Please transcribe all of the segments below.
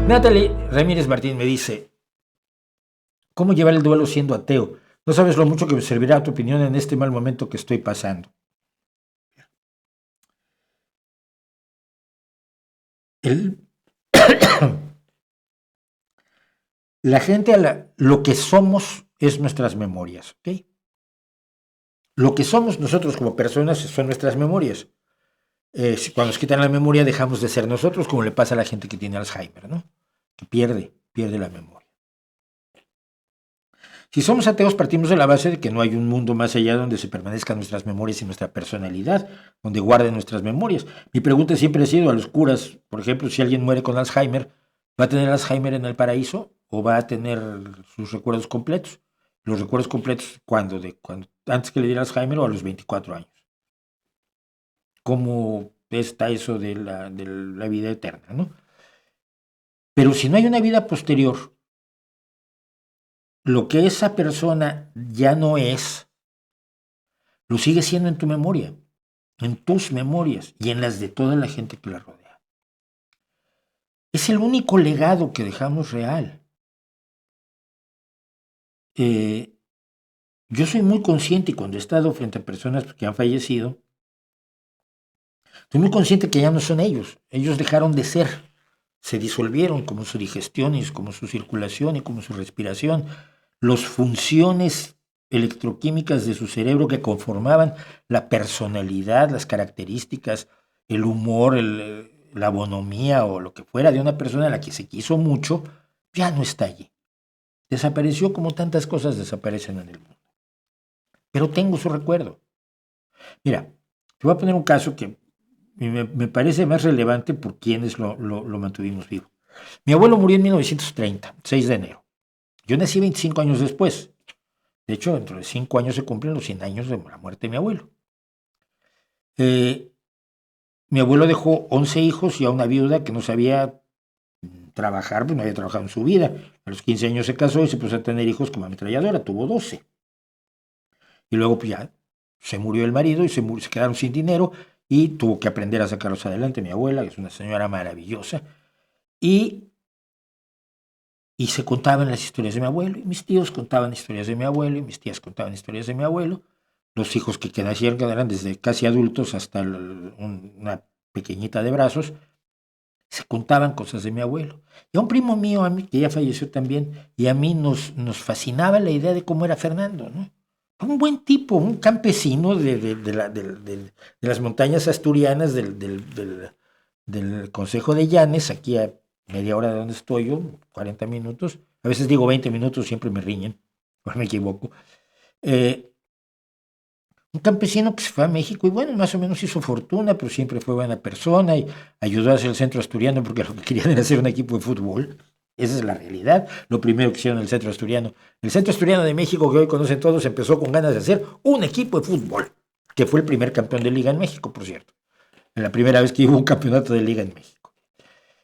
Natalie Ramírez Martín me dice, ¿cómo llevar el duelo siendo ateo? No sabes lo mucho que me servirá tu opinión en este mal momento que estoy pasando. La gente, lo que somos es nuestras memorias, ¿ok? Lo que somos nosotros como personas son nuestras memorias. Cuando nos quitan la memoria dejamos de ser nosotros, como le pasa a la gente que tiene Alzheimer, ¿no? Que pierde la memoria. Si somos ateos, partimos de la base de que no hay un mundo más allá donde se permanezcan nuestras memorias y nuestra personalidad, donde guarden nuestras memorias. Mi pregunta siempre ha sido a los curas, por ejemplo, si alguien muere con Alzheimer, ¿va a tener Alzheimer en el paraíso o va a tener sus recuerdos completos? Los recuerdos completos, ¿cuándo? ¿Antes que le diera Alzheimer o a los 24 años? ¿Cómo está eso de la vida eterna, no? Pero si no hay una vida posterior, lo que esa persona ya no es, lo sigue siendo en tu memoria, en tus memorias y en las de toda la gente que la rodea. Es el único legado que dejamos real. Yo soy muy consciente y cuando he estado frente a personas que han fallecido, estoy muy consciente que ya no son ellos. Ellos dejaron de ser, se disolvieron como su digestión y como su circulación y como su respiración. Las funciones electroquímicas de su cerebro que conformaban la personalidad, las características, el humor, la bonomía o lo que fuera de una persona a la que se quiso mucho, ya no está allí. Desapareció como tantas cosas desaparecen en el mundo. Pero tengo su recuerdo. Mira, te voy a poner un caso que me parece más relevante por quienes lo mantuvimos vivo. Mi abuelo murió en 1930, 6 de enero. Yo nací 25 años después. De hecho, dentro de 5 años se cumplen los 100 años de la muerte de mi abuelo. Mi abuelo dejó 11 hijos y a una viuda que no sabía trabajar, pues no había trabajado en su vida. A los 15 años se casó y se puso a tener hijos como ametralladora, tuvo 12. Y luego pues ya se murió el marido y se quedaron sin dinero y tuvo que aprender a sacarlos adelante. Mi abuela, que es una señora maravillosa, y se contaban las historias de mi abuelo, y mis tíos contaban historias de mi abuelo, y mis tías contaban historias de mi abuelo. Los hijos que nacieron eran desde casi adultos hasta una pequeñita de brazos, se contaban cosas de mi abuelo. Y a un primo mío, que ya falleció también, y a mí nos fascinaba la idea de cómo era Fernando, ¿no? Un buen tipo, un campesino de las montañas asturianas del Consejo de Llanes, aquí a media hora de donde estoy yo, 40 minutos. A veces digo 20 minutos, siempre me riñen, o me equivoco. Un campesino que se fue a México y bueno, más o menos hizo fortuna, pero siempre fue buena persona y ayudó a hacer el centro asturiano porque lo que querían era hacer un equipo de fútbol. Esa es la realidad. Lo primero que hicieron en el centro asturiano. El centro asturiano de México, que hoy conocen todos, empezó con ganas de hacer un equipo de fútbol, que fue el primer campeón de liga en México, por cierto. La primera vez que hubo un campeonato de liga en México.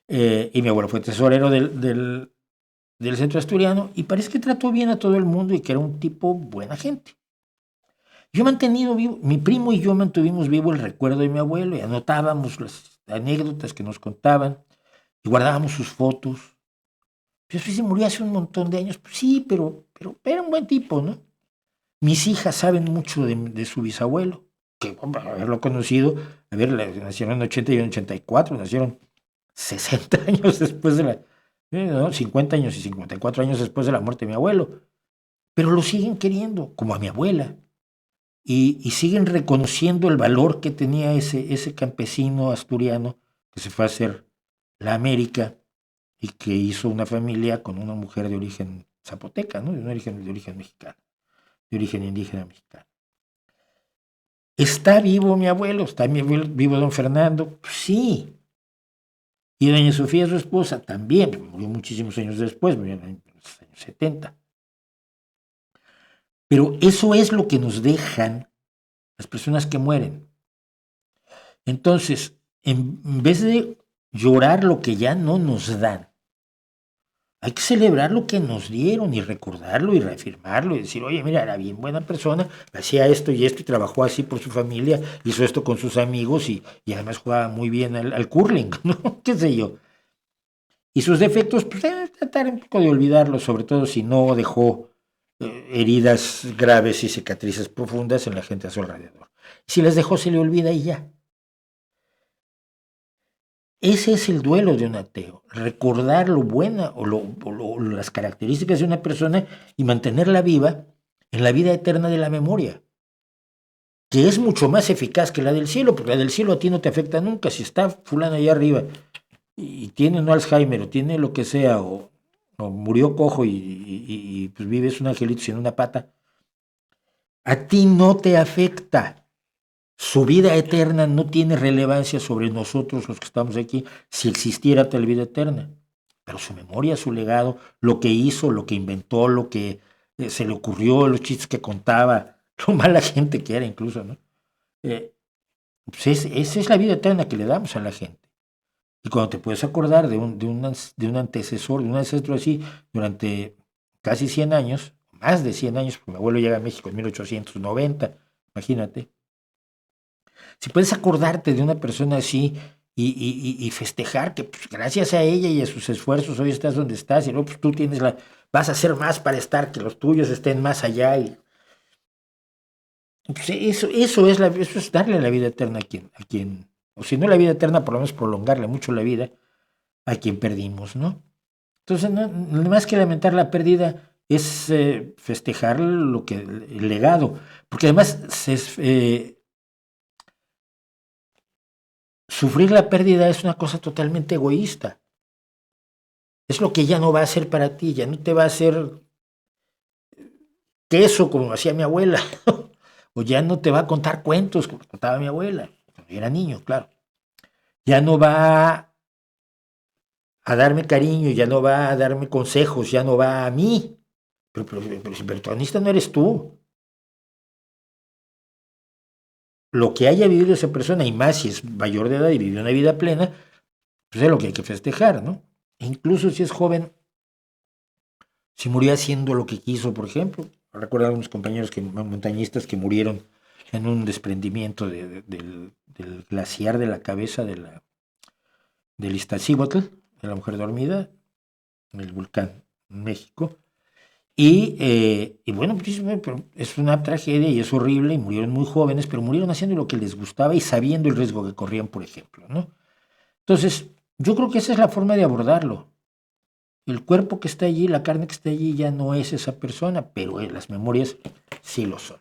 Y mi abuelo fue tesorero del centro asturiano y parece que trató bien a todo el mundo y que era un tipo buena gente. Yo he mantenido vivo, mi primo y yo mantuvimos vivo el recuerdo de mi abuelo y anotábamos las anécdotas que nos contaban y guardábamos sus fotos. Pero se murió hace un montón de años. Pues sí, pero era un buen tipo, ¿no? Mis hijas saben mucho de su bisabuelo, que haberlo conocido, nacieron en 80 y en 84, nacieron 60 años después de no, 50 años y 54 años después de la muerte de mi abuelo. Pero lo siguen queriendo, como a mi abuela. Y siguen reconociendo el valor que tenía ese campesino asturiano que se fue a hacer la América y que hizo una familia con una mujer de origen zapoteca, ¿no? De origen mexicano, de origen indígena mexicano. ¿Está vivo mi abuelo? ¿Está vivo don Fernando? Pues sí. Y doña Sofía, su esposa, también, murió muchísimos años después, murió en los años 70. Pero eso es lo que nos dejan las personas que mueren. Entonces, en vez de llorar lo que ya no nos dan, hay que celebrar lo que nos dieron y recordarlo y reafirmarlo y decir, oye, mira, era bien buena persona, hacía esto y trabajó así por su familia, hizo esto con sus amigos y además jugaba muy bien al curling, ¿no? ¿Qué sé yo? Y sus defectos, pues tratar un poco de olvidarlos, sobre todo si no dejó heridas graves y cicatrices profundas en la gente a su alrededor. Si las dejó, se le olvida y ya. Ese es el duelo de un ateo, recordar lo buena las características de una persona y mantenerla viva en la vida eterna de la memoria, que es mucho más eficaz que la del cielo, porque la del cielo a ti no te afecta nunca. Si está fulano allá arriba y tiene un Alzheimer o tiene lo que sea, o murió cojo y pues vives un angelito sin una pata, a ti no te afecta. Su vida eterna no tiene relevancia sobre nosotros los que estamos aquí si existiera tal vida eterna. Pero su memoria, su legado, lo que hizo, lo que inventó, lo que se le ocurrió, los chistes que contaba, lo mala gente que era incluso, ¿no? Pues esa es la vida eterna que le damos a la gente. Y cuando te puedes acordar de un antecesor, de un ancestro así, durante casi 100 años, más de 100 años, porque mi abuelo llega a México en 1890, imagínate. Si puedes acordarte de una persona así y festejar que pues, gracias a ella y a sus esfuerzos hoy estás donde estás y luego pues, tú vas a hacer más para estar, que los tuyos estén más allá. Pues, eso es darle la vida eterna a quien, o si no la vida eterna, por lo menos prolongarle mucho la vida a quien perdimos, ¿no? Entonces, no, más que lamentar la pérdida, es festejar el legado, porque además sufrir la pérdida es una cosa totalmente egoísta. Es lo que ya no va a ser para ti, ya no te va a hacer queso como hacía mi abuela, o ya no te va a contar cuentos como contaba mi abuela, cuando yo era niño, claro. Ya no va a darme cariño, ya no va a darme consejos, ya no va a mí. Pero si el protagonista no eres tú. Lo que haya vivido esa persona, y más si es mayor de edad y vivió una vida plena, pues es lo que hay que festejar, ¿no? E incluso si es joven, si murió haciendo lo que quiso, por ejemplo. Recuerdo a unos compañeros montañistas que murieron en un desprendimiento del glaciar de la cabeza del Iztaccíhuatl, de la mujer dormida, en el volcán en México. Y bueno, pues, es una tragedia y es horrible, y murieron muy jóvenes, pero murieron haciendo lo que les gustaba y sabiendo el riesgo que corrían, por ejemplo, ¿no? Entonces, yo creo que esa es la forma de abordarlo. El cuerpo que está allí, la carne que está allí, ya no es esa persona, pero las memorias sí lo son.